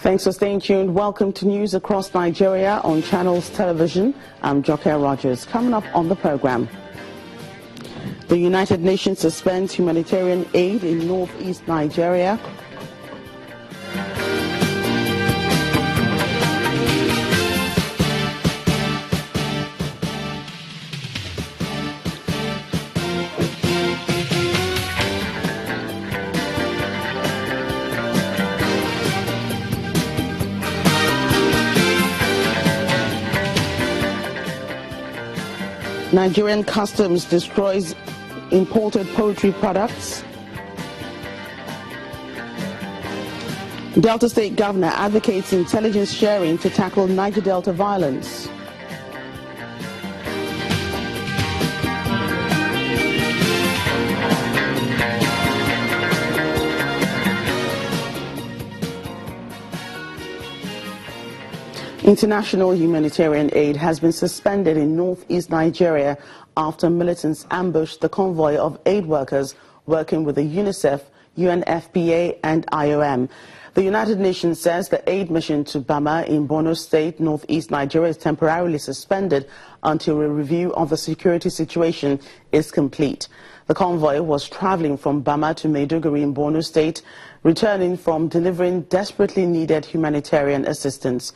Thanks for staying tuned. Welcome to news across Nigeria on Channels Television. I'm Joke Rogers. Coming up on the program, the United Nations suspends humanitarian aid in northeast Nigeria. Nigerian customs destroys imported poultry products. Delta State Governor advocates intelligence sharing to tackle Niger Delta violence. International humanitarian aid has been suspended in northeast Nigeria after militants ambushed the convoy of aid workers working with the UNICEF, UNFPA and IOM. The United Nations says the aid mission to Bama in Borno State, northeast Nigeria, is temporarily suspended until a review of the security situation is complete. The convoy was traveling from Bama to Maiduguri in Borno State, returning from delivering desperately needed humanitarian assistance.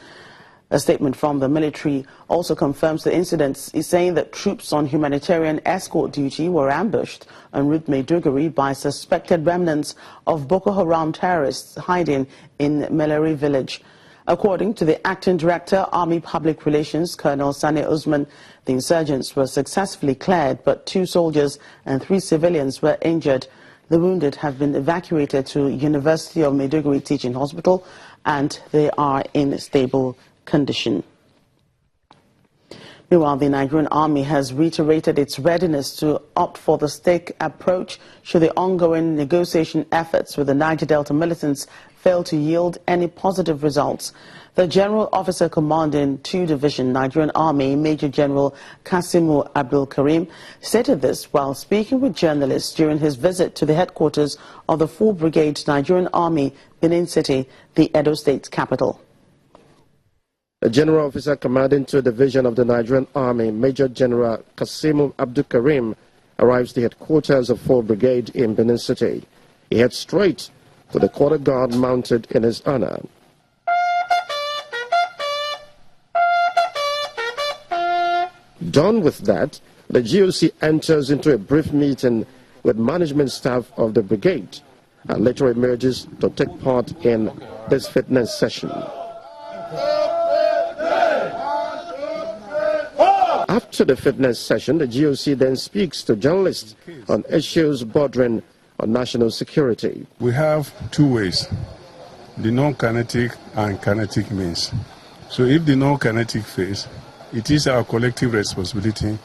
A statement from the military also confirms the incidents, saying that troops on humanitarian escort duty were ambushed en route Maiduguri by suspected remnants of Boko Haram terrorists hiding in Meleri village. According to the acting director, Army Public Relations, Colonel Sani Usman, the insurgents were successfully cleared, but 2 soldiers and 3 civilians were injured. The wounded have been evacuated to University of Maiduguri Teaching Hospital, and they are in stable condition. Meanwhile, the Nigerian Army has reiterated its readiness to opt for the stick approach should the ongoing negotiation efforts with the Niger Delta militants fail to yield any positive results. The General Officer commanding 2 Division Nigerian Army, Major General Kasimu Abdul Karim, stated this while speaking with journalists during his visit to the headquarters of the 4 Brigade Nigerian Army, Benin City, the Edo State capital. The General Officer commanding 2 Division of the Nigerian Army, Major General Kasimu Abdul Karim, arrives at the headquarters of 4 Brigade in Benin City. He heads straight to the quarter guard mounted in his honor. Done with that, the GOC enters into a brief meeting with management staff of the brigade and later emerges to take part in this fitness session. After the fitness session, the GOC then speaks to journalists on issues bordering on national security. We have 2 ways, the non-kinetic and kinetic means. So if the non-kinetic phase, it is our collective responsibility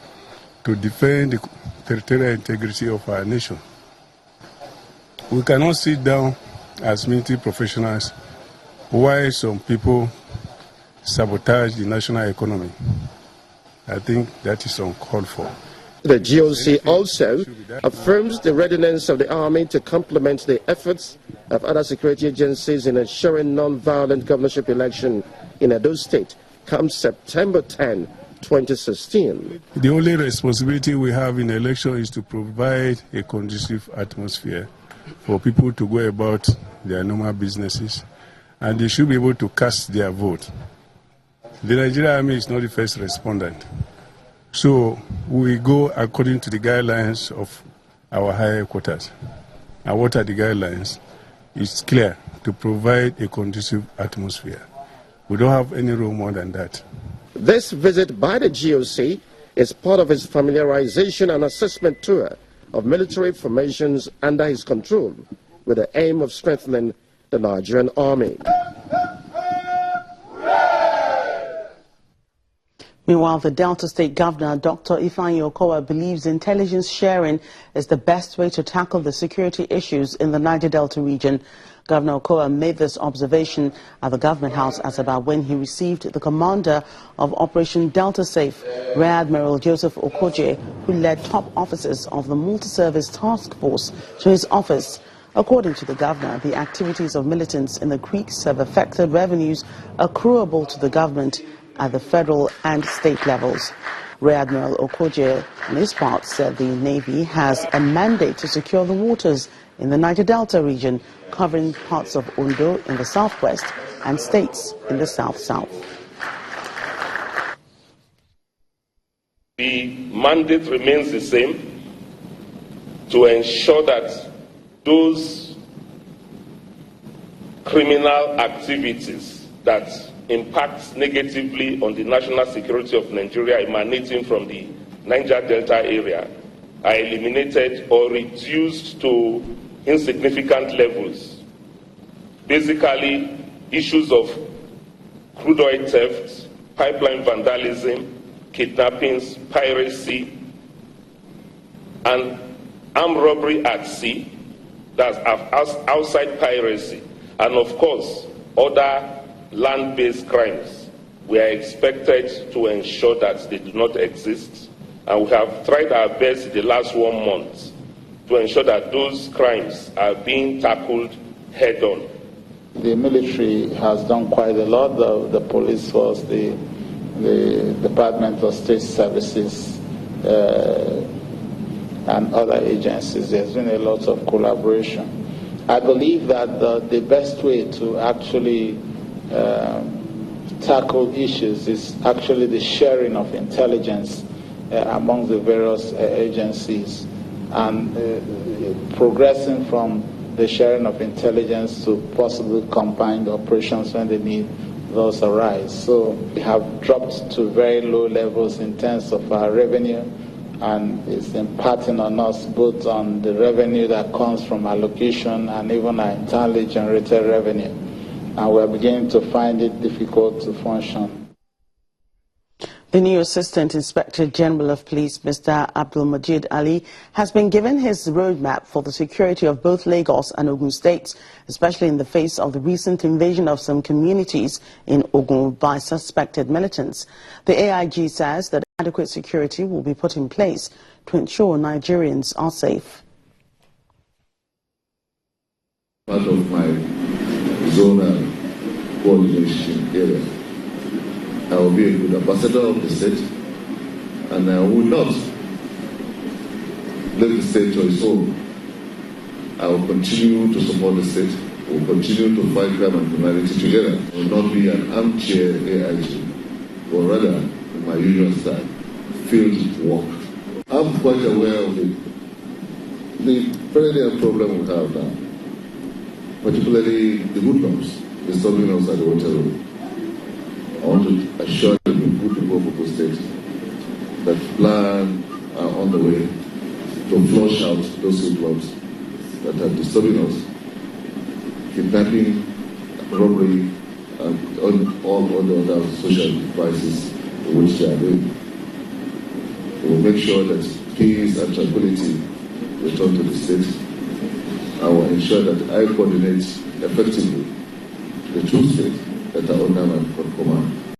to defend the territorial integrity of our nation. We cannot sit down as military professionals while some people sabotage the national economy. I think that is uncalled for. The GOC also affirms the readiness of the Army to complement the efforts of other security agencies in ensuring non-violent governorship election in Edo State come September 10, 2016. The only responsibility we have in election is to provide a conducive atmosphere for people to go about their normal businesses, and they should be able to cast their vote. The Nigerian Army is not the first respondent. So we go according to the guidelines of our higher quarters. And what are the guidelines? It's clear, to provide a conducive atmosphere. We don't have any role more than that. This visit by the GOC is part of his familiarization and assessment tour of military formations under his control with the aim of strengthening the Nigerian Army. Meanwhile, the Delta State Governor, Dr. Ifeanyi Okowa, believes intelligence sharing is the best way to tackle the security issues in the Niger Delta region. Governor Okowa made this observation at the Government House at about when he received the commander of Operation Delta Safe, Rear Admiral Joseph Okoje, who led top officers of the multi-service task force to his office. According to the governor, the activities of militants in the creeks have affected revenues accruable to the government at the federal and state levels. Rear Admiral Okoje, on his part, said the Navy has a mandate to secure the waters in the Niger Delta region, covering parts of Ondo in the southwest and states in the south-south. The mandate remains the same, to ensure that those criminal activities that impact negatively on the national security of Nigeria emanating from the Niger Delta area are eliminated or reduced to insignificant levels. Basically, issues of crude oil theft, pipeline vandalism, kidnappings, piracy, and armed robbery at sea, that's outside piracy, and of course, other land-based crimes. We are expected to ensure that they do not exist, and we have tried our best in the last 1 month to ensure that those crimes are being tackled head-on. The military has done quite a lot, the police force, the Department of State Services, and other agencies. There's been a lot of collaboration. I believe that the best way to actually tackle issues is actually the sharing of intelligence among the various agencies, and progressing from the sharing of intelligence to possible combined operations when the need those arise. So we have dropped to very low levels in terms of our revenue, and it's impacting on us both on the revenue that comes from allocation and even our internally generated revenue. And we're beginning to find it difficult to function. The new Assistant Inspector General of Police, Mr. Abdulmajid Ali, has been given his roadmap for the security of both Lagos and Ogun states, especially in the face of the recent invasion of some communities in Ogun by suspected militants. The AIG says that adequate security will be put in place to ensure Nigerians are safe. Part of my zonal coordination area, I will be a good ambassador of the state, and I will not leave the state to its own. I will continue to support the state. We will continue to fight crime and criminality together. I will not be an armchair AIG, but rather, in my usual style, field work. I'm quite aware of the perennial problem we have now, particularly the hoodlums disturbing us at the water road. I want to assure the people of Ogun State that plans are on the way to flush out those hoodlums that are disturbing us, kidnapping, robbery, and all the other social crises in which they are doing. We will make sure that peace and tranquility return to the state. I will ensure that I coordinate effectively the two states that are under my command.